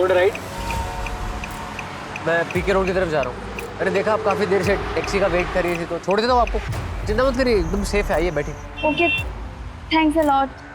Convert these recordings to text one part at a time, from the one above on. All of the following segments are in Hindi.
Road right. मैं पीके रोड की तरफ जा रहा हूँ। मैंने देखा आप काफी देर से टैक्सी का वेट कर रही थी तो छोड़ देता हूँ आपको। चिंता मत करिए, एकदम सेफ है, आइए बैठिए। Okay, thanks a lot.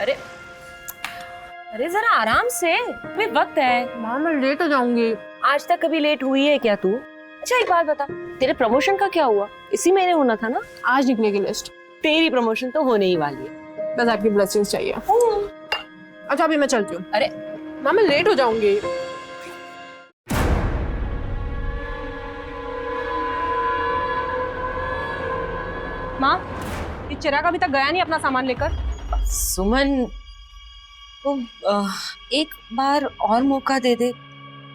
अरे अरे जरा आराम से, अभी वक्त है। माँ मैं लेट हो जाऊंगी। आज तक कभी लेट हुई है क्या तू? अच्छा एक बात बता, तेरे प्रमोशन का क्या हुआ? इसी महीने होना था ना? आज निकलेगी लिस्ट। तेरी प्रमोशन तो होने ही वाली है। बस आपकी ब्लेसिंग्स चाहिए। अच्छा अभी मैं चलती हूँ। अरे माँ मैं लेट हो जाऊंगी। माँ ये चिराग अभी तक गया नहीं अपना सामान लेकर। सुमन तो एक बार और मौका दे दे,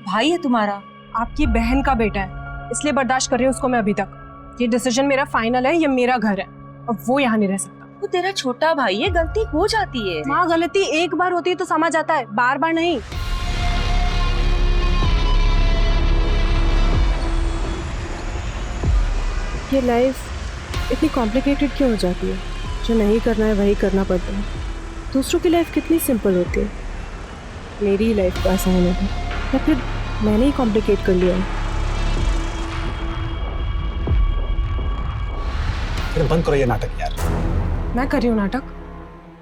भाई है तुम्हारा। आपकी बहन का बेटा है इसलिए बर्दाश्त कर रही हूँ उसको मैं अभी तक। ये डिसीजन मेरा फाइनल है, ये मेरा घर है और वो यहाँ नहीं रह सकता। वो तेरा छोटा भाई है, गलती हो जाती है। माँ गलती एक बार होती है तो समझ आता है, बार बार नहीं। ये लाइफ इतनी कॉम्प्लिकेटेड क्यों हो जाती है? जो नहीं करना है वही करना पड़ता है। दूसरों की लाइफ कितनी सिंपल होती है, मेरी लाइफ का आसान है या फिर मैंने ही कॉम्प्लिकेट कर लिया है? फिर बंद करो ये नाटक यार। मैं कर रही हूँ नाटक?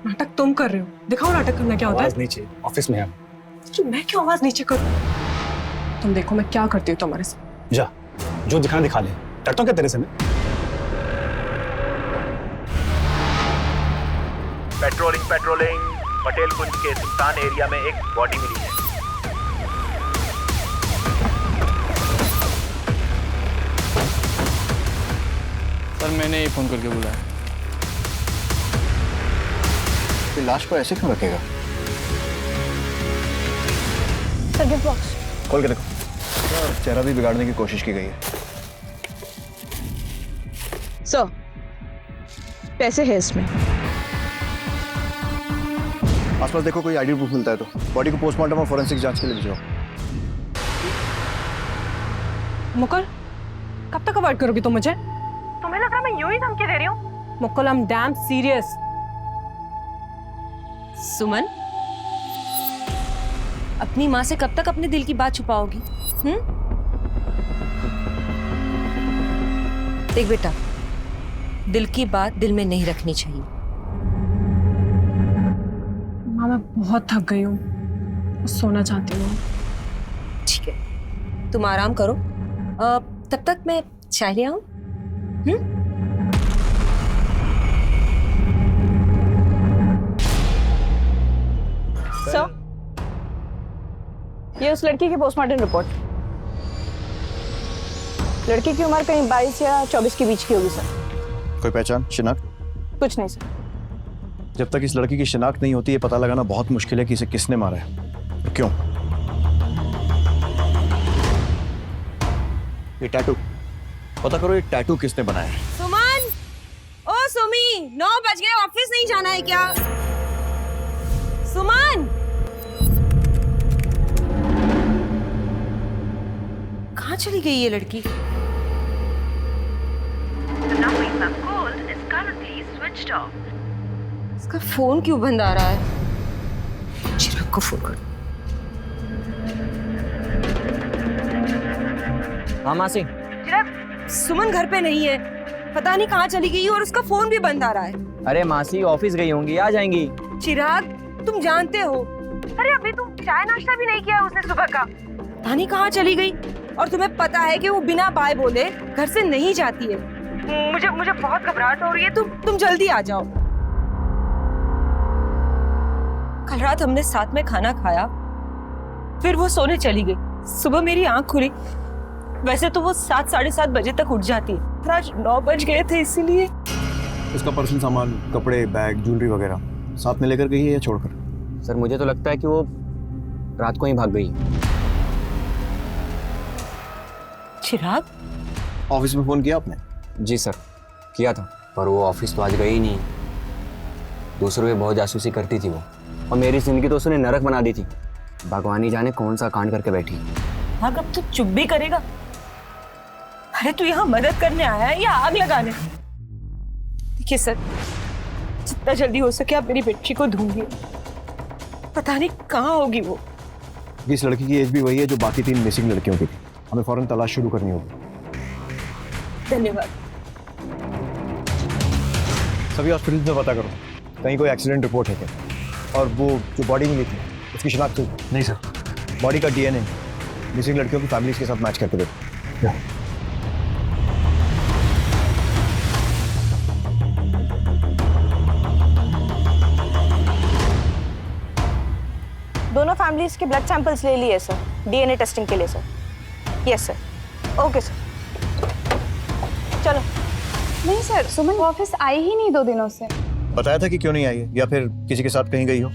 नाटक तुम कर रहे हो। दिखाओ नाटक करना क्या होता है। आवाज नीचे, ऑफिस में है। तो मैं क्यों आवाज नीचे करूँ? तुम देखो मैं क्या करती हूँ तुम्हारे साथ। जा, जो दिखाना दिखा ले। डरता हूँ क्या तेरे से मैं? पेट्रोलिंग पटेल कुंज के सुल्तान एरिया में एक बॉडी मिली है। सर मैंने ही फोन करके बुलाया। तो लाश को ऐसे क्यों रखेगा? सर गिफ्ट बॉक्स खोल के देखो। चेहरा भी बिगाड़ने की कोशिश की गई है। सर पैसे है इसमें। आसपास देखो कोई आईडी प्रूफ मिलता है तो बॉडी को पोस्टमार्टम और फोरेंसिक जांच के लिए भिजवाओ। मुकुल कब तक अवॉइड करोगी तुम मुझे? तुम्हें लग रहा मैं यूं ही धमकी दे रही हूँ? Mukul I am damn serious. Suman अपनी माँ से कब तक अपने दिल की बात छुपाओगी? देख बेटा, दिल की बात दिल में नहीं रखनी चाहिए। माँ मैं बहुत थक गई हूँ, सोना चाहती हूँ। ठीक है तुम आराम करो, तब तक मैं चाय ले आऊं? सर ये उस लड़की की पोस्टमार्टम रिपोर्ट। लड़की की उम्र कहीं 22 या 24 के बीच की होगी सर। कोई पहचान, शिनाख्त? कुछ नहीं सर। जब तक इस लड़की की शिनाख्त नहीं होती, ये पता लगाना बहुत मुश्किल है कि इसे किसने मारा है और क्यों। ये टैटू पता करो, ये टैटू किसने बनाया है। सुमन, ओ सुमी, 9 बज गए, ऑफिस नहीं जाना है क्या? सुमन कहाँ चली गई ये लड़की? इसका फोन क्यों बंद आ रहा है? चिराग को फोन कर। हाँ मासी। चिराग सुमन घर पे नहीं है, पता नहीं कहाँ चली गई और उसका फोन भी बंद आ रहा है। अरे मासी ऑफिस गई होंगी, आ जाएंगी। चिराग तुम जानते हो, अरे अभी तुम चाय नाश्ता भी नहीं किया उसने सुबह का। पता नहीं कहाँ चली गई और तुम्हें पता है कि वो बिना बाय बोले घर से नहीं जाती है। मुझे बहुत घबराहट हो रही है, तुम जल्दी आ जाओ। कल रात हमने साथ में खाना खाया, फिर वो सोने चली गई। सुबह मेरी आंख खुली, वैसे तो वो 7 साढ़े 7 बजे तक उठ जाती है, सर आज 9 बज गए थे इसीलिए। उसका पर्सनल सामान, कपड़े, बैग, ज्वेलरी वगैरह साथ में लेकर गई है या छोड़कर? सर मुझे तो लगता है कि वो रात को ही भाग गई। चिराग, ऑफिस में फोन किया आपने? जी सर, किया था, पर वो ऑफिस तो आज गई ही नहीं। दूसरों पे बहुत जासूसी करती थी वो, और मेरी जिंदगी तो उसने नरक बना दी थी। भगवान ही जाने कौन सा कांड करके बैठी। हाँ, अब तू चुप भी करेगा? अरे तू यहाँ मदद करने आया है या आग लगाने? देखिए सर, जितना जल्दी हो सके आप मेरी बेटी को ढूंढिए। पता नहीं कहाँ होगी वो। इस लड़की की एज भी वही है जो बाकी 3 मिसिंग लड़कियों की थी। हमें फौरन तलाश शुरू करनी होगी। धन्यवाद। सभी हॉस्पिटल में पता करो, कहीं कोई एक्सीडेंट रिपोर्ट है क्या? और वो जो बॉडी मिली थी उसकी शिनाख्त हुई? नहीं सर। बॉडी का डीएनए मिसिंग लड़कियों की फैमिलीज के साथ मैच करके देखो। दोनों फैमिलीज के ब्लड सैंपल्स ले लिए सर, डीएनए टेस्टिंग के लिए sir. Yes sir. Okay sir, चलो। नहीं सर, सुमन ऑफिस आई ही नहीं 2 दिनों से। बताया था कि क्यों नहीं आई है, या फिर किसी के साथ कहीं गई हो?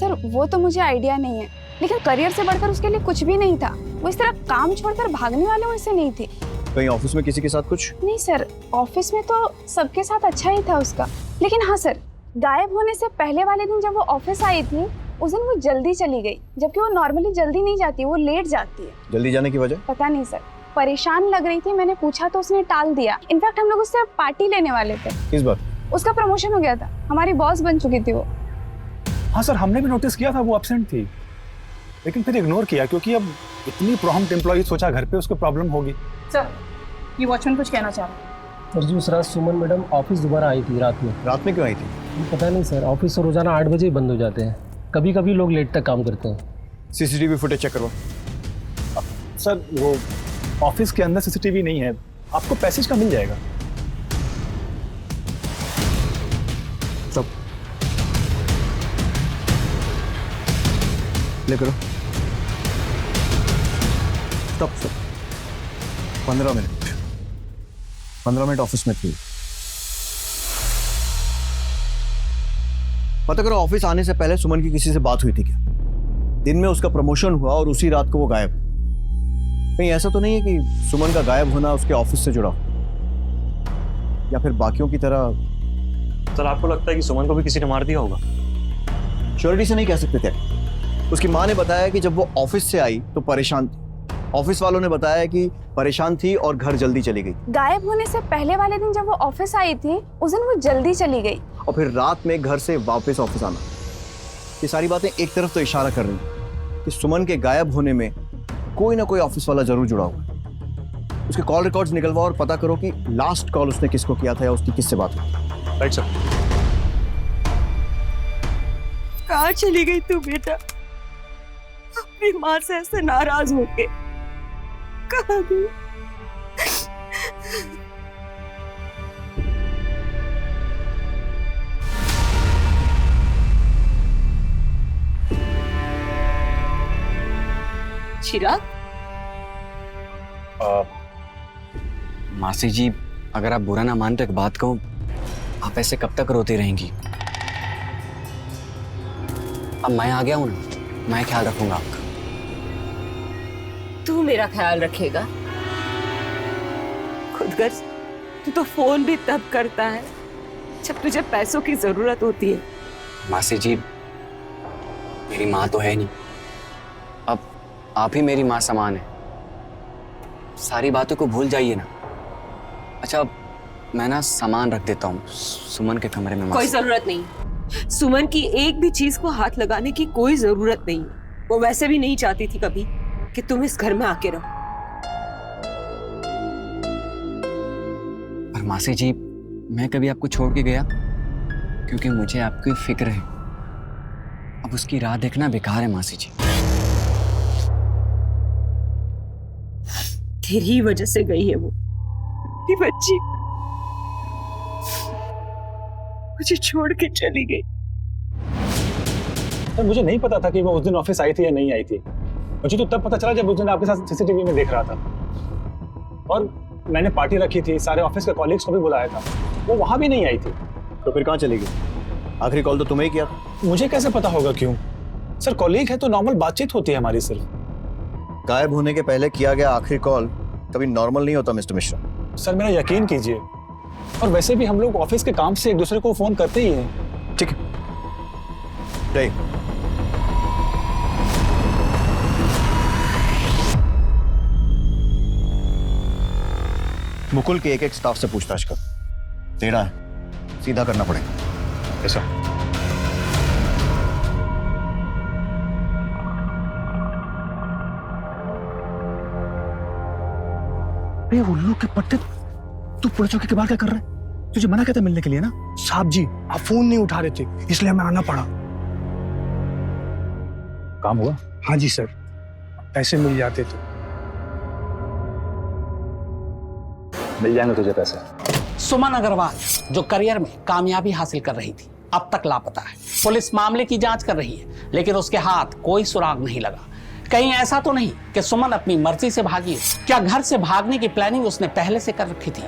सर वो तो मुझे आइडिया नहीं है, लेकिन करियर से बढ़कर उसके लिए कुछ भी नहीं था। वो इस तरह काम छोड़कर भागने वाले में से नहीं थी। कहीं ऑफिस में किसी के साथ कुछ? नहीं सर, ऑफिस में तो सबके साथ अच्छा ही था उसका। लेकिन हाँ सर, गायब होने से पहले वाले दिन जब वो ऑफिस आई थी, उस दिन वो जल्दी चली गई, जबकि वो नॉर्मली जल्दी नहीं जाती, वो लेट जाती है। जल्दी जाने की वजह? पता नहीं सर, परेशान लग रही थी। मैंने पूछा तो उसने टाल दिया। इनफैक्ट हम लोग उससे पार्टी लेने वाले थे। किस बात? उसका प्रमोशन हो गया था, हमारी बॉस बन चुकी थी वो। हाँ सर, हमने भी नोटिस किया था वो एब्सेंट थी, लेकिन फिर इग्नोर किया क्योंकि अब इतनी प्रॉम्प्ट एम्प्लॉई, सोचा घर पे उसको प्रॉब्लम होगी। सर, ये वॉचमैन कुछ कहना चाह रहा है। और दूसरा, सुमन मैडम ऑफिस दोबारा आई थी रात में। रात में क्यों आई थी? पता नहीं सर, ऑफिस तो रोजाना 8 बजे ही बंद हो जाते हैं। कभी कभी लोग लेट तक काम करते हैं। सीसीटीवी फुटेज चेक करवा। सर वो ऑफिस के अंदर सीसीटीवी नहीं है, आपको पैसेज का मिल जाएगा। सब ले करो। तब 15 मिनट ऑफिस में थी। पता करो ऑफिस आने से पहले सुमन की किसी से बात हुई थी क्या? दिन में उसका प्रमोशन हुआ और उसी रात को वो गायब। कहीं ऐसा तो नहीं है कि सुमन का गायब होना उसके ऑफिस से जुड़ा हो, या फिर बाकियों की तरह? सर आपको लगता है कि सुमन को भी किसी ने मार दिया होगा? श्योरिटी से नहीं कह सकते थे। उसकी माँ ने बताया कि जब वो ऑफिस से आई तो परेशान थी। ऑफिस वालों ने बताया कि परेशान थी और घर जल्दी चली गई। गायब होने से पहले वाले दिन जब वो ऑफिस आई थी, उस दिन वो जल्दी चली गई। और फिर रात में घर से वापस ऑफिस आना। ये सारी बातें एक तरफ तो इशारा कर रही हैं कि सुमन के गायब होने में कोई ना कोई ऑफिस वाला जरूर जुड़ा हुआ। उसके कॉल रिकॉर्ड्स निकलवाओ और पता करो कि लास्ट कॉल उसने किसको किया था या उसकी किससे बात हुई। Right sir. कहाँ चली गई तू बेटा? अपनी माँ से ऐसे नाराज होके कहाँ गई? चिराग, मासी जी, अगर आप बुरा ना मानते, एक बात कहूं, आप ऐसे कब तक रोती रहेंगी? अब मैं आ गया हूं ना, मैं ख्याल रखूंगा आपका। तू मेरा ख्याल रखेगा? खुदगर्ज, तू तो फोन भी तब करता है जब तुझे पैसों की जरूरत होती है। मासी जी, मेरी माँ तो है नहीं, अब आप ही मेरी माँ समान है। सारी बातों को भूल जाइए ना। अच्छा, मैं ना सामान रख देता हूँ सुमन के कमरे में। कोई जरूरत नहीं, सुमन की एक भी चीज को हाथ लगाने की कोई जरूरत नहीं। वो वैसे भी नहीं चाहती थी कभी कि तुम इस घर में आके रहो। पर मासी जी, मैं कभी आपको छोड़ के गया? क्योंकि मुझे आपकी फिक्र है। अब उसकी राह देखना बेकार है मासी जी। तेरी वजह से गई है वो, ये बच्ची मुझे छोड़ के चली गई। सर मुझे नहीं पता था कि वो उस दिन ऑफिस आई थी या नहीं आई थी। मुझे तो तब पता चला जब उस दिन आपके साथ सीसीटीवी में देख रहा था। और मैंने पार्टी रखी थी, सारे ऑफिस के कॉलीग्स को भी बुलाया था, वो वहां भी नहीं आई थी। तो फिर कहाँ चली गई? आखिरी कॉल तो तुम्हें ही किया था। मुझे कैसे पता होगा क्यों? सर कॉलीग है तो नॉर्मल बातचीत होती है हमारी सिर्फ। गायब होने के पहले किया गया आखिरी कॉल कभी नॉर्मल नहीं होता मिस्टर मिश्रा। सर मेरा यकीन कीजिए, और वैसे भी हम लोग ऑफिस के काम से एक दूसरे को फोन करते ही हैं। ठीक है, जय। मुकुल के एक स्टाफ से पूछताछ कर। तेरा है, सीधा करना पड़ेगा। ऐसा उल्लू के पट्टे, तू पुलिस चौकी के बाहर क्या कर रहा है? तुझे मना कहता मिलने के लिए ना? साहब जी आप फोन नहीं उठा रहे थे, इसलिए हमें आना पड़ा। काम हुआ? हाँ जी सर, पैसे मिल जाते तो। मिल जाएंगे तुझे पैसे। सुमन अग्रवाल जो करियर में कामयाबी हासिल कर रही थी, अब तक लापता है। पुलिस मामले की जांच कर रही है, लेकिन उसके हाथ कोई सुराग नहीं लगा। कहीं ऐसा तो नहीं कि सुमन अपनी मर्जी से भागी? क्या घर से भागने की प्लानिंग उसने पहले से कर रखी थी?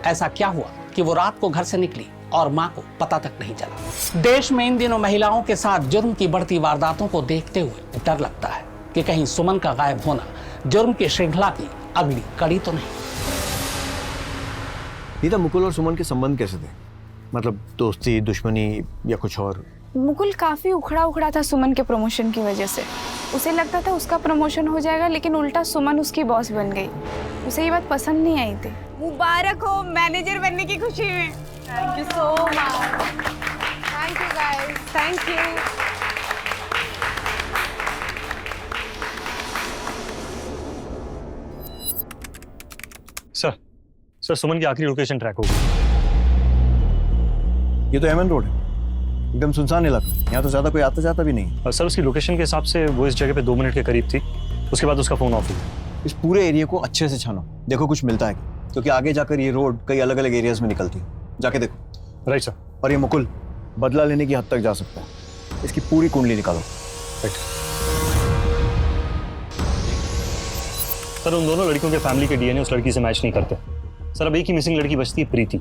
ऐसा क्या हुआ कि वो रात को घर से निकली और मां को पता तक नहीं चला? देश में इन दिनों महिलाओं के साथ जुर्म की बढ़ती वारदातों को देखते हुए डर लगता है कि कहीं सुमन का गायब होना जुर्म की श्रृंखला की अगली कड़ी तो नहीं। नीता, मुकुल और सुमन के संबंध कैसे थे? मतलब दोस्ती, दुश्मनी या कुछ और? मुकुल काफी उखड़ा था सुमन के प्रमोशन की वजह से। उसे लगता था उसका प्रमोशन हो जाएगा, लेकिन उल्टा सुमन उसकी बॉस बन गई। उसे ये बात पसंद नहीं आई थी। मुबारक हो मैनेजर बनने की खुशी में। Thank you so much. Thank you guys, thank you. Sir Suman की आखिरी लोकेशन ट्रैक हो गई। ये तो एमएन रोड है, एकदम सुनसान इलाका। यहाँ तो ज्यादा कोई आता जाता भी नहीं। और सर उसकी लोकेशन के हिसाब से वो इस जगह पे 2 मिनट के करीब थी, उसके बाद उसका फोन ऑफ हुआ। इस पूरे एरिया को अच्छे से छानो, देखो कुछ मिलता है, क्योंकि आगे जाकर ये रोड कई अलग अलग एरियाज में निकलती है। जाके देखो। Right sir. और ये मुकुल बदला लेने की हद तक जा सकता है, इसकी पूरी कुंडली निकालो। राइट सर, उन दोनों लड़कियों के फैमिली के डीएनए उस लड़की से मैच नहीं करते। सर अब एक ही मिसिंग लड़की बचती है, प्रीति।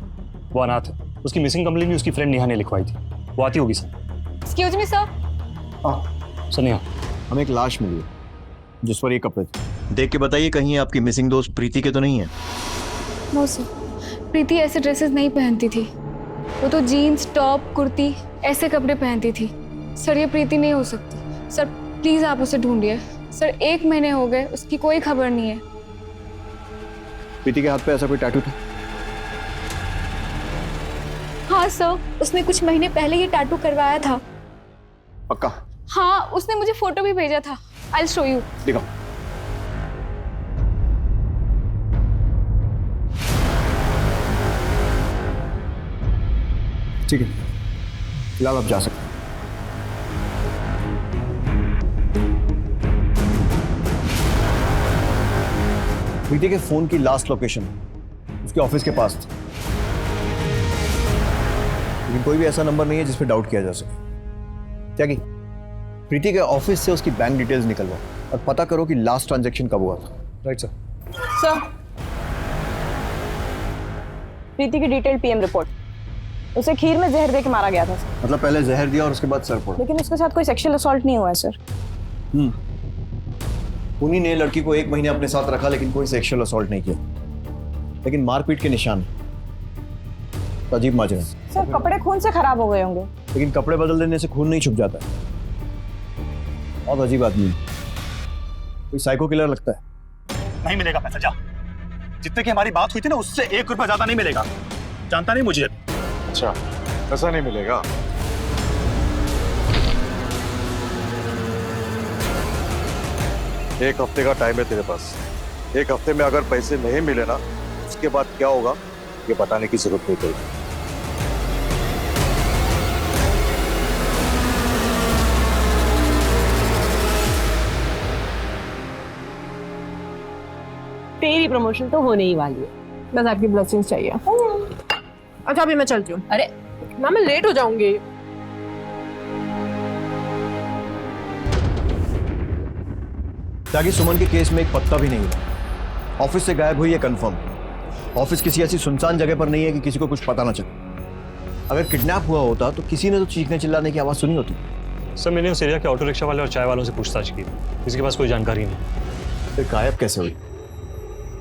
वो अनाथ है। उसकी मिसिंग कंप्लेंट भी उसकी फ्रेंड नेहा ने लिखवाई थी। वो आती होगी सर। Excuse me sir. हाँ सर नेहा, हमें एक लाश मिली है जिस पर ये कपड़े थे। देख के बताइए कहीं आपकी मिसिंग दोस्त प्रीति के तो नहीं है? नो सर, प्रीति ऐसे ड्रेसेस नहीं पहनती थी। वो तो जीन्स, टॉप, कुर्ती ऐसे कपड़े पहनती थी। सर ये प्रीति नहीं हो सकती। सर प्लीज आप उसे ढूंढिए। सर 1 महीने हो गए, उसकी कोई खबर नहीं है। प्रीति के हाथ पे ऐसा कोई टैटू था? हाँ सर, उसने कुछ महीने पहले ये टैटू करवाया था। पक्का? हाँ, उसने मुझे फोटो भी भेजा था। I will show you. दिखाओ। ठीक है, फिलहाल आप जा सकते हैं। प्रीति के फोन की लास्ट लोकेशन उसके ऑफिस के पास थी, लेकिन कोई भी ऐसा नंबर नहीं है जिस पे डाउट किया जा सके। क्या की प्रीति के ऑफिस से उसकी बैंक डिटेल्स निकलवाओ और पता करो कि लास्ट ट्रांजैक्शन कब हुआ था। Right sir. सर प्रीति की डिटेल पीएम रिपोर्ट। उसे खीर में जहर देके मारा गया था सर। मतलब पहले जहर दिया और उसके बाद सर फोड़ा? लेकिन उसके साथ कोई सेक्सुअल असॉल्ट नहीं हुआ है सर। उन्हीं ने लड़की को 1 महीने अपने साथ रखा, लेकिन कोई सेक्सुअल असॉल्ट नहीं किया। लेकिन मारपीट के निशान, तो अजीब माजरा। सर कपड़े खून से खराब हो गए होंगे। लेकिन कपड़े बदल देने से खून नहीं छुप जाता। बहुत अजीब आदमी, कोई साइको किलर लगता है। नहीं मिलेगा पैसा, जा। जितने की हमारी बात हुई थी ना, उससे 1 रुपया ज्यादा नहीं मिलेगा। जानता नहीं मुझे। अच्छा, पैसा नहीं मिलेगा? एक हफ्ते का टाइम है तेरे पास। 1 हफ्ते में अगर पैसे नहीं मिले ना, उसके बाद क्या होगा ये बताने की जरूरत नहीं पड़ेगी। तेरी प्रमोशन तो होने ही वाली है, बस आपकी ब्लेसिंग्स चाहिए। अच्छा अभी मैं चलती हूँ। अरे ना मैं लेट हो जाऊंगी। ताकि सुमन के केस में एक पत्ता भी नहीं हुआ। ऑफिस से गायब हुई है कंफर्म, ऑफिस किसी ऐसी सुनसान जगह पर नहीं है कि किसी को कुछ पता ना चले। अगर किडनैप हुआ होता तो किसी ने तो चीखने चिल्लाने की आवाज सुनी होती। सर मैंने उस एरिया के ऑटो रिक्शा वाले और चाय वालों से पूछताछ की, किसी के पास कोई जानकारी नहीं। फिर गायब कैसे हुई?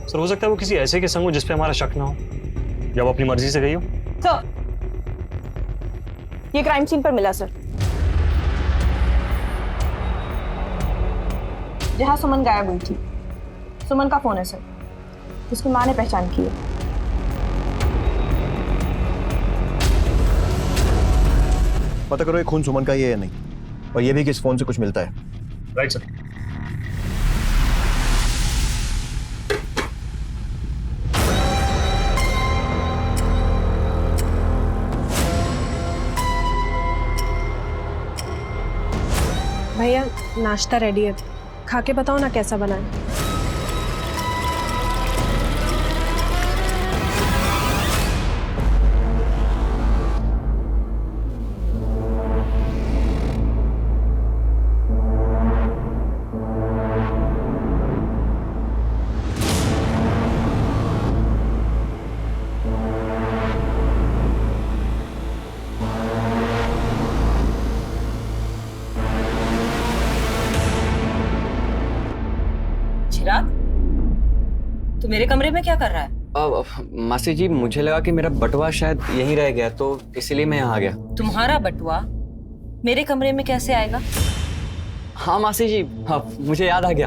सर हो सकता है वो किसी ऐसे के संग हो जिस पे हमारा शक ना हो, या वो अपनी मर्जी से गई हो। सर ये क्राइम सीन पर मिला सर, जहां सुमन गायब हुई थी। सुमन का फोन है सर, जिसकी मां ने पहचान की है। पता करो ये खून सुमन का ही है या नहीं, और ये भी कि इस फोन से कुछ मिलता है। Right sir. भैया नाश्ता रेडी है, खा के बताओ ना कैसा बना है। चिराग, तू मेरे कमरे में क्या कर रहा है? मासी जी मुझे लगा कि मेरा बटुआ शायद यहीं रह गया, तो इसलिए मैं यहाँ आ गया। तुम्हारा बटुआ मेरे कमरे में कैसे आएगा? हाँ मासी जी, हाँ मुझे याद आ गया,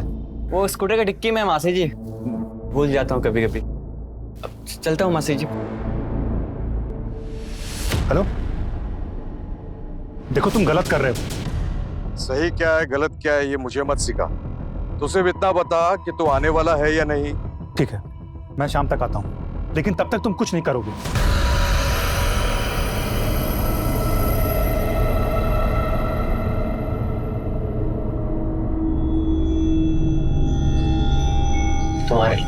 वो स्कूटर का डिक्की में मासी जी, भूल जाता हूँ कभी कभी। अब चलता हूँ मासी जी। हेलो, देखो तुम गलत कर रहे हो। सही क्या है गलत क्या है ये मुझे मत सिखा, तू सिर्फ इतना बता कि तू आने वाला है या नहीं। ठीक है, मैं शाम तक आता हूँ, लेकिन तब तक तुम कुछ नहीं करोगे। तुम्हारे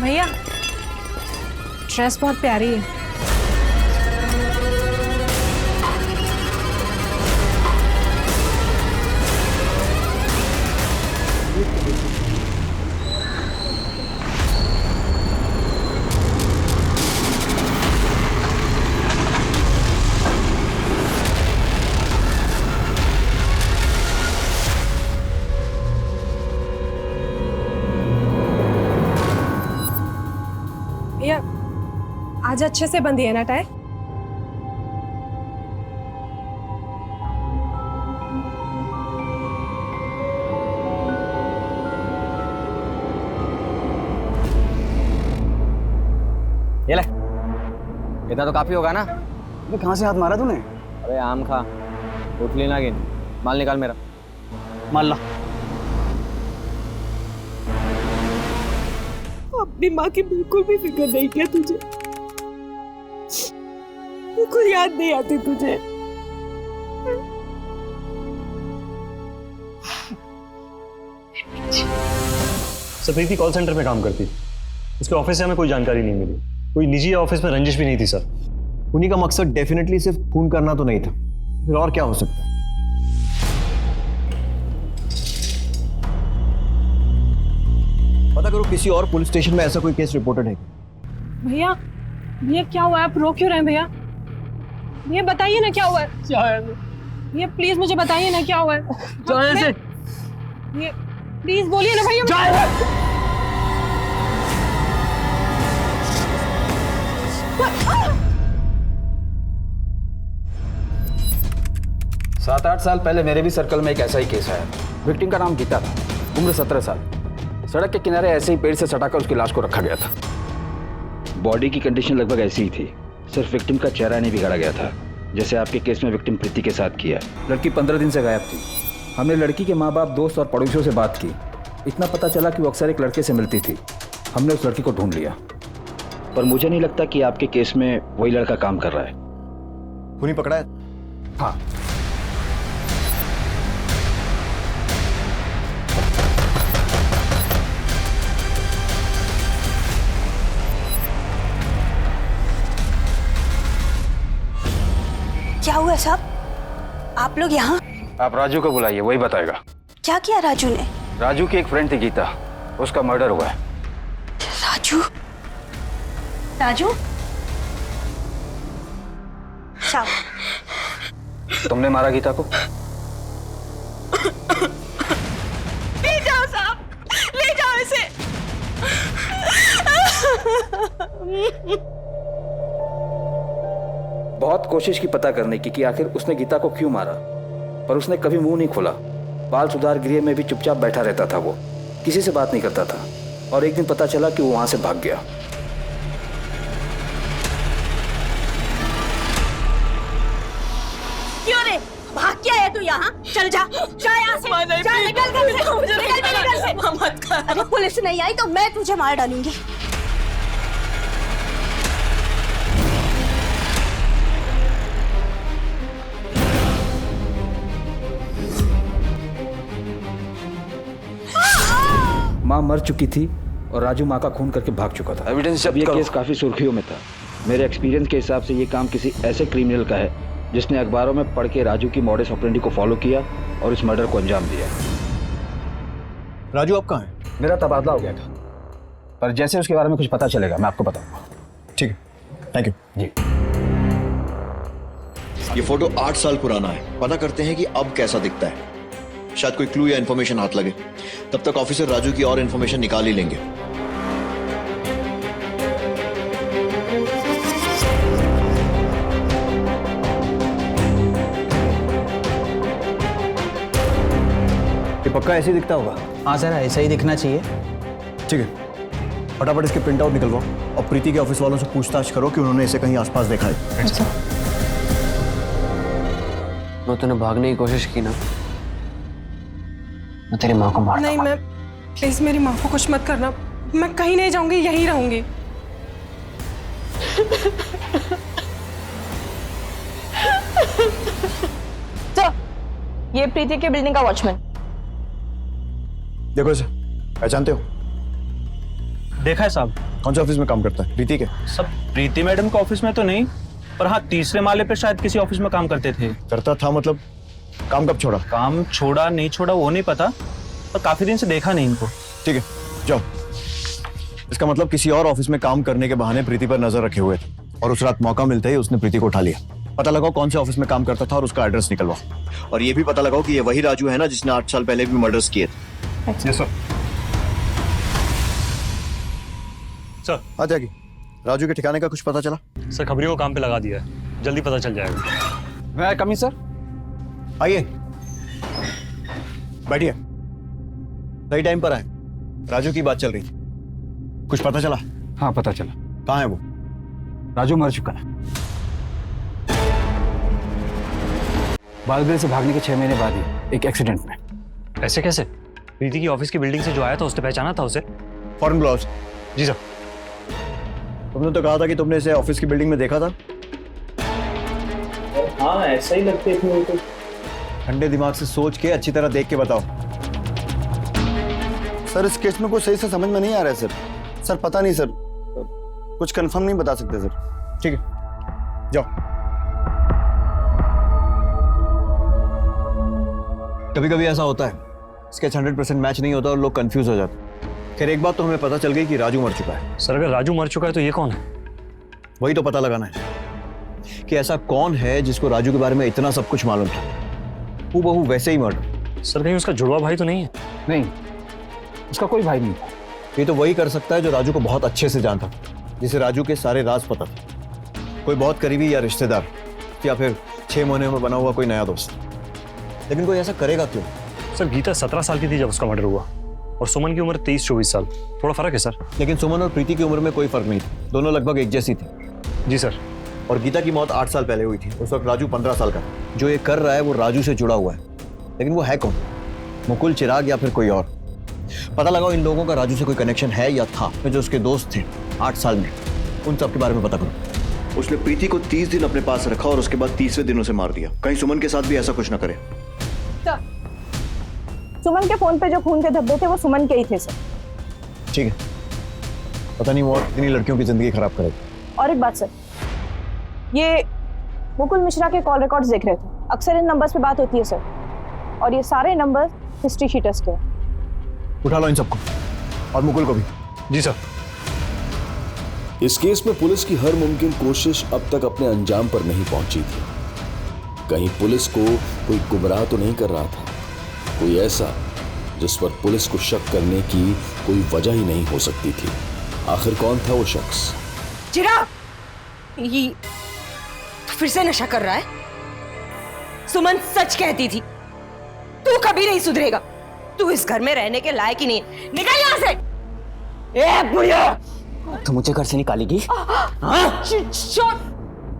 भैया ड्रेस बहुत प्यारी है। भैया आज अच्छे से बंधी है ना टाई? ये ले, इतना तो काफी होगा ना। अबे कहाँ से हाथ मारा तूने? अरे आम खा, उठ लेना गिन, माल निकाल मेरा। माल ला। अपनी माँ की बिल्कुल भी फिक्र नहीं किया तुझे, बिल्कुल याद नहीं आती तुझे। प्रीति कॉल सेंटर में काम करती, उसके ऑफिस से हमें कोई जानकारी नहीं मिली। कोई निजी ऑफिस में रंजिश भी नहीं थी सर। उन्हीं का मकसद डेफिनेटली सिर्फ खून करना तो नहीं था, फिर और क्या हो सकता है? पता करो किसी और पुलिस स्टेशन में ऐसा कोई केस रिपोर्टेड है। भैया ये क्या हुआ है? आप रो क्यों रहे हैं भैया? ये बताइए ना क्या हुआ है। ये प्लीज मुझे बताइए ना क्या हुआ है। ये प्लीज बोलिए ना भैया। 7-8 साल पहले मेरे भी सर्कल में एक ऐसा ही केस आया। विक्टिम का नाम गीता था, उम्र 17 साल। सड़क के किनारे ऐसे ही पेड़ से सटाकर उसकी लाश को रखा गया था। बॉडी की कंडीशन लगभग ऐसी ही थी, सिर्फ विक्टिम का चेहरा नहीं बिगाड़ा गया था, जैसे आपके केस में विक्टिम प्रीति के साथ किया। लड़की 15 दिन से गायब थी। हमने लड़की के माँ बाप, दोस्त और पड़ोसियों से बात की। इतना पता चला कि वो अक्सर एक लड़के से मिलती थी। हमने उस लड़की को ढूंढ लिया। पर मुझे नहीं लगता कि आपके केस में वही लड़का काम कर रहा है। खूनी पकड़ा है? हाँ। हुआ साहब? आप लोग यहाँ? आप राजू को बुलाइए, वही बताएगा। क्या किया राजू ने? राजू की एक फ्रेंड थी गीता, उसका मर्डर हुआ है। राजू? राजू? साहब, तुमने मारा गीता को? ले जाओ साहब, ले जाओ इसे। बहुत कोशिश की पता करने की कि आखिर उसने गीता को क्यों मारा, पर उसने कभी मुंह नहीं खोला। बाल सुधार गृह में भी चुपचाप बैठा रहता था, वो किसी से बात नहीं करता था। और एक दिन पता चला कि वो वहां से भाग गया। क्यों रे? भाग क्या है तू यहाँ? चल जा, जा यहाँ से, जा, निकल घर से, निकल मेरे घर से। मत कर। अगर पुलिस नहीं आई तो मैं तुझे मार डालूंगी। माँ मर चुकी थी और राजू माँ का खून करके भाग चुका था। एविडेंस जब ये केस काफी सुर्खियों में था। मेरे एक्सपीरियंस के हिसाब से ये काम किसी ऐसे क्रिमिनल का है जिसने अखबारों में पढ़ के राजू की मॉडस ऑपरेंडी को फॉलो किया और इस मर्डर को अंजाम दिया। राजू आप कहाँ हैं? मेरा तबादला हो गया था, पर जैसे उसके बारे में कुछ पता चलेगा मैं आपको बताऊंगा। ठीक है, थैंक यू जी। ये फोटो 8 साल पुराना है। पता करते हैं कि अब कैसा दिखता है। शायद कोई क्लू या इन्फॉर्मेशन हाथ लगे। तब तक ऑफिसर राजू की और इन्फॉर्मेशन निकाल ही लेंगे। ये पक्का ऐसे ही दिखता होगा? हाँ सर, ऐसा ही दिखना चाहिए। ठीक है, फटाफट इसके प्रिंट आउट निकलवाओ और प्रीति के ऑफिस वालों से पूछताछ करो कि उन्होंने इसे कहीं आसपास देखा है। वो तूने भागने की कोशिश की ना, मैं तेरी माँ को मार नहीं, मैं प्लीज मेरी माँ को कुछ मत करना। मैं कहीं नहीं जाऊंगी, यहीं रहूंगी। तो ये प्रीति के बिल्डिंग का वॉचमैन। देखो इसे, पहचानते हो? देखा है साहब। कौन से ऑफिस में काम करता है? प्रीति के? सब प्रीति मैडम के ऑफिस में तो नहीं, पर हाँ तीसरे माले पे शायद किसी ऑफिस में काम करते थे। करता था मतलब? काम कब छोड़ा? काम छोड़ा नहीं छोड़ा वो नहीं पता, पर काफी दिन से देखा नहीं इनको। ठीक है, जाओ। इसका मतलब किसी और ऑफिस में काम करने के बहाने प्रीति पर नजर रखे हुए थे और उस रात मौका मिलते ही उसने प्रीति को उठा लिया। पता लगाओ कौन से ऑफिस में काम करता था और उसका एड्रेस निकलवाओ। और ये भी पता लगाओ कि ये वही राजू है ना जिसने 8 साल पहले भी मर्डर्स किए थे। Yes sir. सर हाँ त्यागी, राजू के ठिकाने का कुछ पता चला? सर खबरियों को काम पे लगा दिया है, जल्दी पता चल जाएगा। मैं कमी सर? आइए, बैठिए। सही टाइम पर आए। राजू की बात चल रही थी, कुछ पता चला? हाँ पता चला। कहाँ है वो? राजू मर चुका है। बालगृह से भागने के 6 महीने बाद ही एक एक्सीडेंट में। ऐसे कैसे? प्रीति की ऑफिस की बिल्डिंग से जो आया था उसने पहचाना था उसे? Foreign blouse. जी सर। तुमने तो कहा था कि तुमने इसे ऑफिस की बिल्डिंग में देखा था। हाँ ऐसा ही लगते थे। तो ठंडे दिमाग से सोच के अच्छी तरह देख के बताओ। सर इस केस में कुछ सही से समझ में नहीं आ रहा है सर। सर पता नहीं सर, कुछ कंफर्म नहीं बता सकते सर। ठीक है, जाओ। कभी कभी ऐसा होता है, स्केच 100% मैच नहीं होता और लोग कंफ्यूज हो जाते। खैर एक बात तो हमें पता चल गई कि राजू मर चुका है। सर अगर राजू मर चुका है तो ये कौन है? वही तो पता लगाना है कि ऐसा कौन है जिसको राजू के बारे में इतना सब कुछ मालूम था। हूबहू वैसे ही मर्डर। सर कहीं उसका जुड़वा भाई तो नहीं है? नहीं, उसका कोई भाई नहीं था। ये तो वही कर सकता है जो राजू को बहुत अच्छे से जानता था, जिसे राजू के सारे राज पता था। कोई बहुत करीबी या रिश्तेदार, या फिर 6 महीने में बना हुआ कोई नया दोस्त। लेकिन कोई ऐसा करेगा क्यों? सर गीता 17 साल की थी जब उसका मर्डर हुआ और सुमन की उम्र 23-24 साल। थोड़ा फर्क है सर। लेकिन सुमन और प्रीति की उम्र में कोई फर्क नहीं था, दोनों लगभग एक जैसी थी। जी सर। और गीता की मौत 8 साल पहले हुई थी। उस वक्त राजू 15 साल का था। जो ये कर रहा है वो राजू से जुड़ा हुआ है, लेकिन वो है कौन? मुकुल, चिराग या फिर कोई और? पता लगाओ इन लोगों का राजू से कोई कनेक्शन है या था। जो उसके दोस्त थे 8 साल में, उन सब के बारे में पता करो। उसने प्रीति को 30 दिन अपने पास रखा और उसके बाद 30वें दिन उसे मार दिया। कहीं सुमन के साथ भी ऐसा कुछ ना करे। सुमन के फोन पे जो खून के धब्बे थे वो सुमन के ही थे सर। ठीक है, पता नहीं वो कितनी लड़कियों की जिंदगी खराब करेगा। और एक बात सर, ये मुकुल मिश्रा के कॉल रिकॉर्ड्स देख रहे थे। अक्सर इन नंबर्स पे बात होती है सर, और ये सारे नंबर हिस्ट्री शीटर्स के हैं। उठा लो इन सबको और मुकुल को भी। जी सर। इस केस में पुलिस की हर मुमकिन कोशिश अब तक अपने अंजाम पर नहीं पहुंची थी। कहीं पुलिस को कोई गुमराह तो नहीं कर रहा था, कोई ऐसा जिस पर पुलिस को शक करने की कोई वजह ही नहीं हो सकती थी। आखिर कौन था वो शख्स? चिराग, ये तो फिर से नशा कर रहा है। सुमन सच कहती थी, तू कभी नहीं सुधरेगा, तू इस घर में रहने के लायक ही नहीं। निकल यहाँ से। ए बुढ़िया, तो मुझे घर से निकालेगी?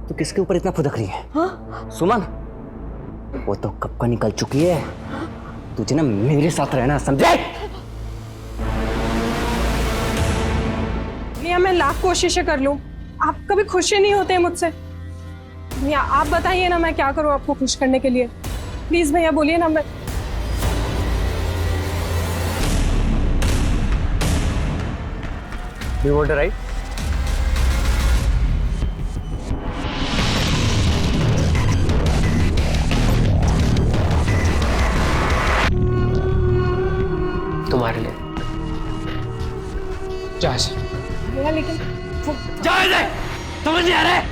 तो किसके ऊपर इतना फुदक रही है? सुमन, वो तो कब का निकल चुकी है। तुझे ना मेरे साथ रहना, समझे? भैया मैं लाख कोशिशें कर लूं, आप कभी खुश ही नहीं होते मुझसे। भैया आप बताइए ना मैं क्या करूं आपको खुश करने के लिए। प्लीज भैया बोलिए ना। मैं You want to write? तुम्हारे लिए। जा से। भैया लेकिन जा से, समझ नहीं आ रहा है?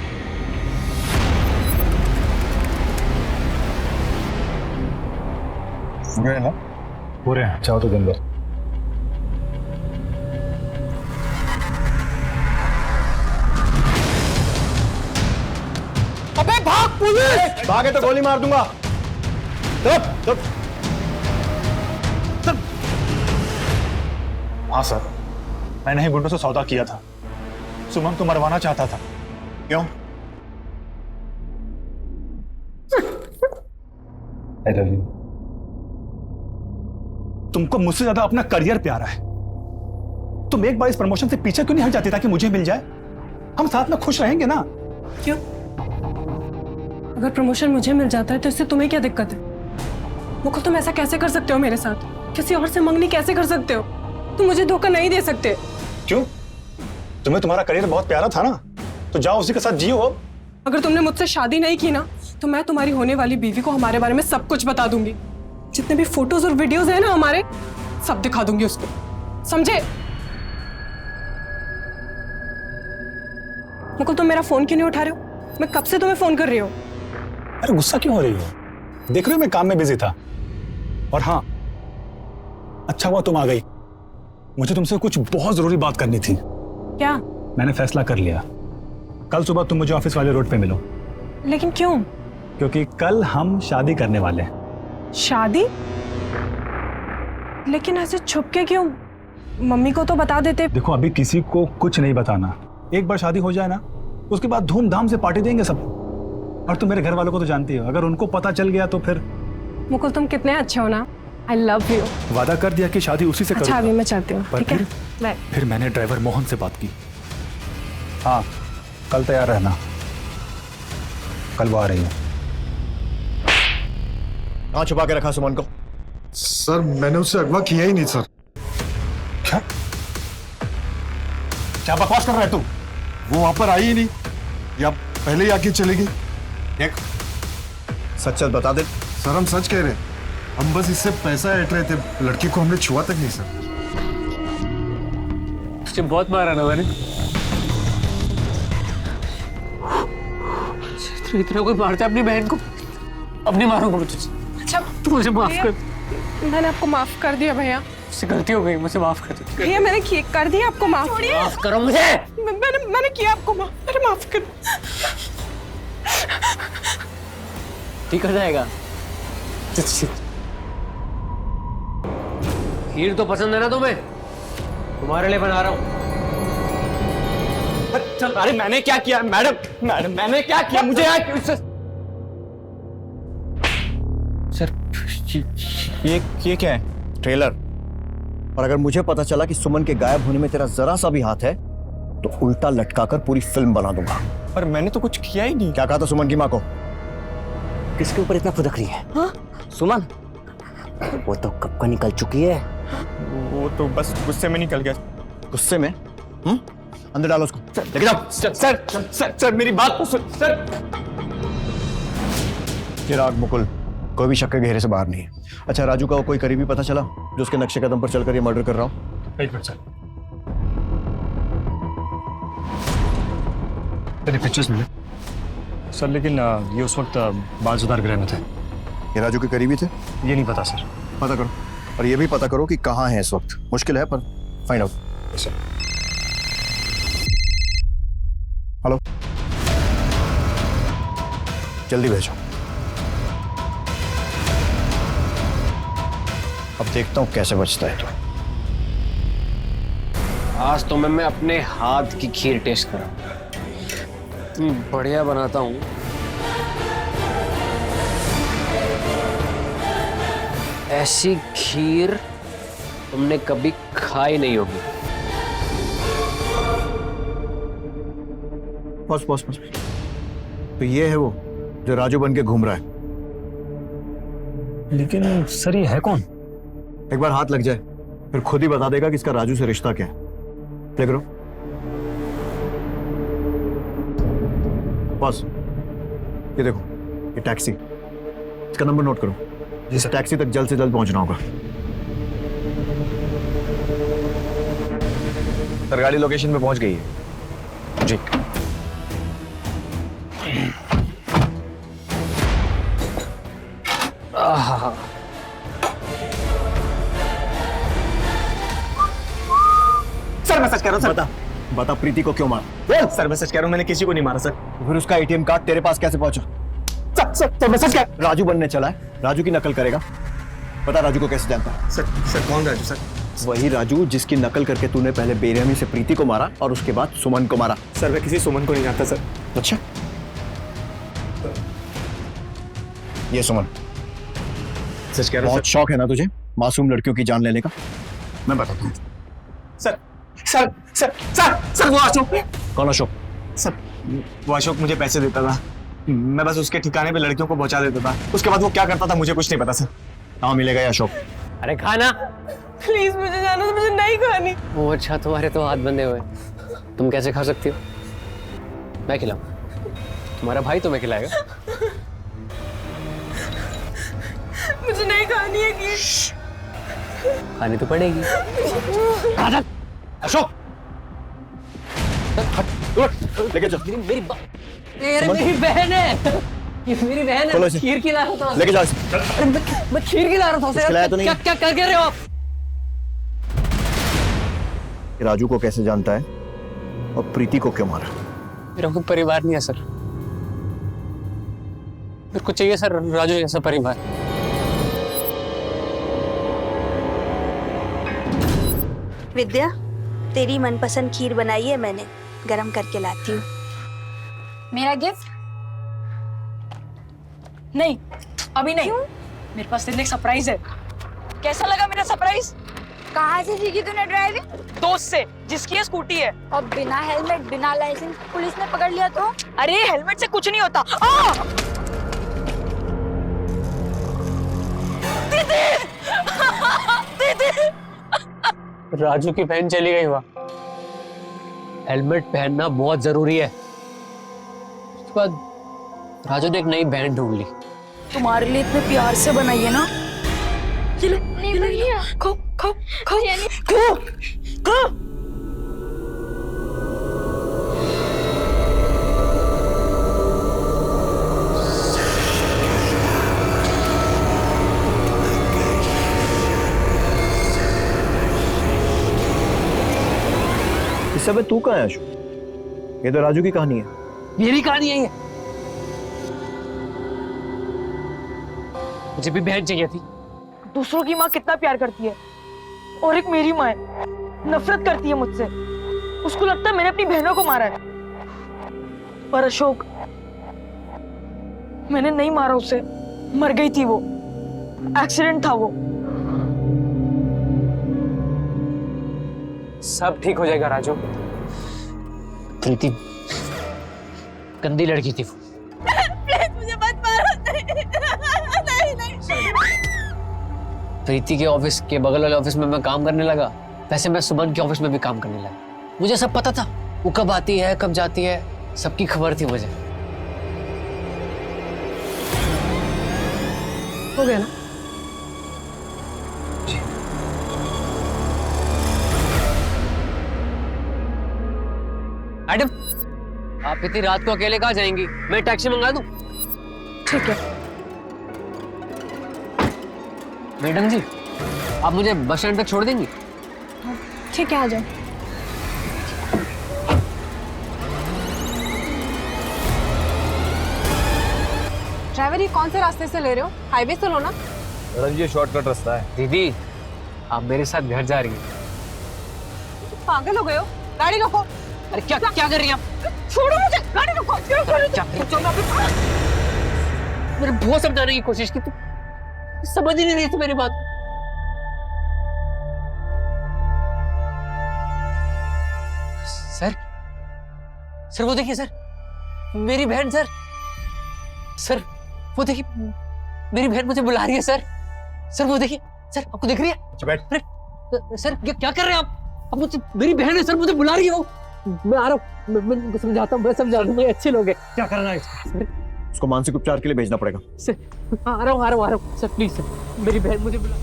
पूरे ना? पूरे हैं, चाहो तो दिन भर। अबे भाग पुलिस! भागे तो गोली मार दूंगा। हाँ सर, मैंने ही गुंडों से सौदा किया था। सुमन को मरवाना चाहता था। क्यों? I love you। तुमको मुझसे ज्यादा अपना करियर प्यारा है। तुम एक बार इस प्रमोशन से पीछे क्यों नहीं हट जाती ताकि मुझे मिल जाए? हम साथ में खुश रहेंगे ना। क्यों? अगर प्रमोशन मुझे मिल जाता है तो इससे तुम्हें क्या दिक्कत है? मुकुल तुम ऐसा कैसे कर सकते हो मेरे साथ? किसी और से मंगनी कैसे कर सकते हो? तुम मुझे धोखा नहीं दे सकते। क्यों? तुम्हें तुम्हारा करियर बहुत प्यारा था ना, तो जाओ उसी के साथ जियो। अब अगर तुमने मुझसे शादी नहीं की ना तो मैं तुम्हारी होने वाली बीवी को हमारे बारे में सब कुछ बता दूंगी। जितने भी फोटोज और वीडियोज है ना हमारे, सब दिखा दूंगी उसको, समझे? मुकुल तुम मेरा फोन क्यों नहीं उठा रहे हो? मैं कब से तुम्हें फोन कर रही हूँ। अरे गुस्सा क्यों हो रही हो? देख रहे हो मैं काम में बिजी था। और हाँ, अच्छा हुआ तुम आ गई। मुझे तुमसे कुछ बहुत जरूरी बात करनी थी। क्या? मैंने फैसला कर लिया, कल सुबह तुम मुझे ऑफिस वाले रोड पे मिलो। लेकिन क्यों? क्योंकि कल हम शादी करने वाले हैं। शादी? लेकिन ऐसे छुप के क्यों? मम्मी को तो बता देते। देखो अभी किसी को कुछ नहीं बताना। एक बार शादी हो जाए ना, उसके बाद धूमधाम से पार्टी देंगे सब। और तुम मेरे घर वालों को तो जानती हो, अगर उनको पता चल गया तो फिर। मुकुल तुम कितने अच्छे हो ना। I love you। वादा कर दिया कि शादी उसी से करूंगा। अच्छा अभी मैं चलती हूँ। पर ठीक है? बाय। फिर मैंने ड्राइवर मोहन से बात की। हाँ, कल तैयार रहना, कल वो आ रही है। कहाँ छुपा के रखा सुमन को? सर मैंने उससे अगवा किया ही नहीं सर। क्या? क्या बकवास कर रहा है तू? वो वहां पर आई ही नहीं, या पहले ही आके चली गई। देख, सच सच बता दे। सर हम सच कह रहे हैं, हम बस इससे पैसा ऐंठ रहे थे, लड़की को हमने छुआ तक नहीं सर। तुझे बहुत मारा ना मैंने। इतना कोई मारता है अपनी बहन को, अपनी मारूंगा मैं तुझे। अच्छा तू मुझे माफ कर। मैंने आपको माफ कर दिया भैया। मुझसे गलती हो गई, मुझे माफ कर दो भैया। मैंने कर दिया आपको माफ। माफ करो मुझे। मैंने किया आपको माफ। मैंने माफ कर। ठीक हो जाएगा। खीर तो पसंद है ना तुम्हें? तुम्हारे लिए बना रहा हूँ। चल, अरे मैंने क्या किया मैडम? मैंने क्या किया? मुझे सर ये क्या है? ट्रेलर। और अगर मुझे पता चला कि सुमन के गायब होने में तेरा जरा सा भी हाथ है तो उल्टा लटकाकर पूरी फिल्म बना दूंगा। पर मैंने तो कुछ किया ही नहीं। क्या कहा था सुमन की माँ को? किसके ऊपर इतना फुदक रही है? हाँ? सुमन, वो तो कब का निकल चुकी है। वो तो बस गुस्से में निकल गया। गुस्से में? अंदर डालो उसको, लेके जाओ। सर मेरी बात तो सुन। सर चिराग, मुकुल, कोई भी शक के घेरे से बाहर नहीं है। अच्छा, राजू का कोई करीबी पता चला जो उसके नक्शे कदम पर चलकर ये मर्डर कर रहा हो? वेट सर, तेरे पिक्चर्स मिले सर, लेकिन ये उस वक्त बाल सुधार गृह में थे। ये राजू के करीबी थे? ये नहीं पता सर। पता करो, और ये भी पता करो कि कहाँ है इस वक्त। मुश्किल है पर फाइंड आउट। हेलो, जल्दी भेजो। अब देखता हूँ कैसे बचता है। तो आज तो मैं अपने हाथ की खीर टेस्ट करा, बढ़िया बनाता हूँ। ऐसी खीर तुमने कभी खाई नहीं होगी। बस बस बस। तो ये है वो जो राजू बन के घूम रहा है। लेकिन सर ये है कौन? एक बार हाथ लग जाए फिर खुद ही बता देगा कि इसका राजू से रिश्ता क्या है। प्ले करो। बस ये देखो, ये टैक्सी, इसका नंबर नोट करो। जिस टैक्सी तक जल्द से जल्द पहुंचना होगा। सर गाड़ी लोकेशन पे पहुंच गई है जी। सर मैं सच कह रहा हूं सर। बता प्रीति को क्यों मारा? बोल। सर मैं सच कह रहा हूं, मैंने किसी को नहीं मारा सर। फिर उसका एटीएम कार्ड तेरे पास कैसे पहुंचा? सर मैं सच कह, राजू बनने चला है, राजू की नकल करेगा। पता राजू को कैसे जानता है? सर कौन राजू? सर वही राजू जिसकी नकल करके तूने पहले बेरहमी से प्रीति को मारा और उसके बाद सुमन को मारा। सर मैं किसी सुमन को नहीं जानता सर। अच्छा, ये सुमन, सच कह रहा हूं, बहुत शौक है ना तुझे मासूम लड़कियों की जान लेने का? मैं बताता हूँ। Sir sir sir sir sir वो अशोक। कौन अशोक? सर वो अशोक मुझे पैसे देता था, मैं बस उसके ठिकाने पे लड़कियों को पहुंचा देता था। उसके बाद वो क्या करता था मुझे कुछ नहीं पता सर। कहाँ मिलेगा ये अशोक? अरे खाना प्लीज, मुझे जाना, तो मुझे नहीं खानी। वो अच्छा, तुम्हारे तो हाथ बंधे हुए, तुम कैसे खा सकती हो? मैं खिलाऊं? तुम्हारा भाई तुम्हें खिलाएगा। मुझे नहीं खानी है खीर। खानी तो पड़ेगी। अशोक लेके चल। मेरी बहन है, ये मेरी बहन है। खीर खिला रहा था, लेके जाओ। मैं खीर खिला रहा था। खिलाया तो नहीं? क्या कर रहे हो आप? राजू को कैसे जानता है और प्रीति को क्यों मारा? मेरा कोई परिवार नहीं है सर, मेरे को चाहिए सर राजू जैसा परिवार। विद्या, तेरी मनपसंद खीर बनाई है मैंने, गरम करके लाती हूँ। मेरा गिफ्ट? नहीं, अभी नहीं। मेरे पास तेरे लिए एक सरप्राइज है। कैसा लगा मेरा सरप्राइज? कहाँ से सीखी तूने ड्राइविंग? दोस्त से, जिसकी ये स्कूटी है। और बिना हेलमेट, बिना लाइसेंस पुलिस ने पकड़ लिया तो? अरे हेलमेट से कुछ नहीं होता। दीदी! दीदी! राजू की बहन चली गई वहां। हेलमेट पहनना बहुत जरूरी है। उसके बाद राजू ने एक नई बहन ढूंढ ली। तुम्हारे लिए इतने प्यार से बनाई है ना। चलो नहीं भैया, खो खो खो खो खो। इस समय तू कहाँ है अशोक? ये तो राजू की कहानी है। मेरी कहानी है ये। मुझे भी बहन चाहिए थी। दूसरों की माँ कितना प्यार करती है, और एक मेरी माँ है, नफरत करती है मुझसे। उसको लगता है मैंने अपनी बहनों को मारा है। पर अशोक, मैंने नहीं मारा उसे, मर गई थी वो। एक्सीडेंट था वो। सब ठीक हो जाएगा राजू। प्रीति गंदी लड़की थी वो। प्लीज मुझे मत मारो। नहीं नहीं। प्रीति के ऑफिस के बगल वाले ऑफिस में मैं काम करने लगा, वैसे मैं सुमन के ऑफिस में भी काम करने लगा। मुझे सब पता था, वो कब आती है कब जाती है, सबकी खबर थी मुझे। हो गया ना? मैडम, आप इतनी रात को अकेले कहाँ जाएंगी? मैं टैक्सी मंगा दूं? ठीक है। मैडम जी, आप मुझे बस स्टैंड तक छोड़ देंगी? ठीक है, आ जाओ। ड्राइवर, ये कौन से रास्ते से ले रहे हो? हाईवे से लो ना। मैडम ये शॉर्टकट रास्ता है। दीदी, आप मेरे साथ घर जा रही हैं। पागल हो गए हो? गाड़ी रोको। अरे क्या क्या कर रही हैं आप? छोड़ो मुझे, गाड़ी रोको। मैंने बहुत समझाने की कोशिश की, तू समझ ही नहीं रही थी मेरी बात। सर वो देखिए सर, मेरी बहन सर वो देखिए, मेरी बहन मुझे बुला रही है सर वो देखिए, सर आपको दिख रही है? अरे सर क्या कर रहे हैं आप मुझे, मेरी बहन है सर, मुझे बुला रही है वो। मैं आ रहा हूँ, मैं उनको समझाता हूँ, मैं समझा दूंगा, ये अच्छे लोग हैं। क्या करना है उसको मानसिक उपचार के लिए भेजना पड़ेगा। सर आ रहा हूँ सर, प्लीज सर, मेरी बहन मुझे बुला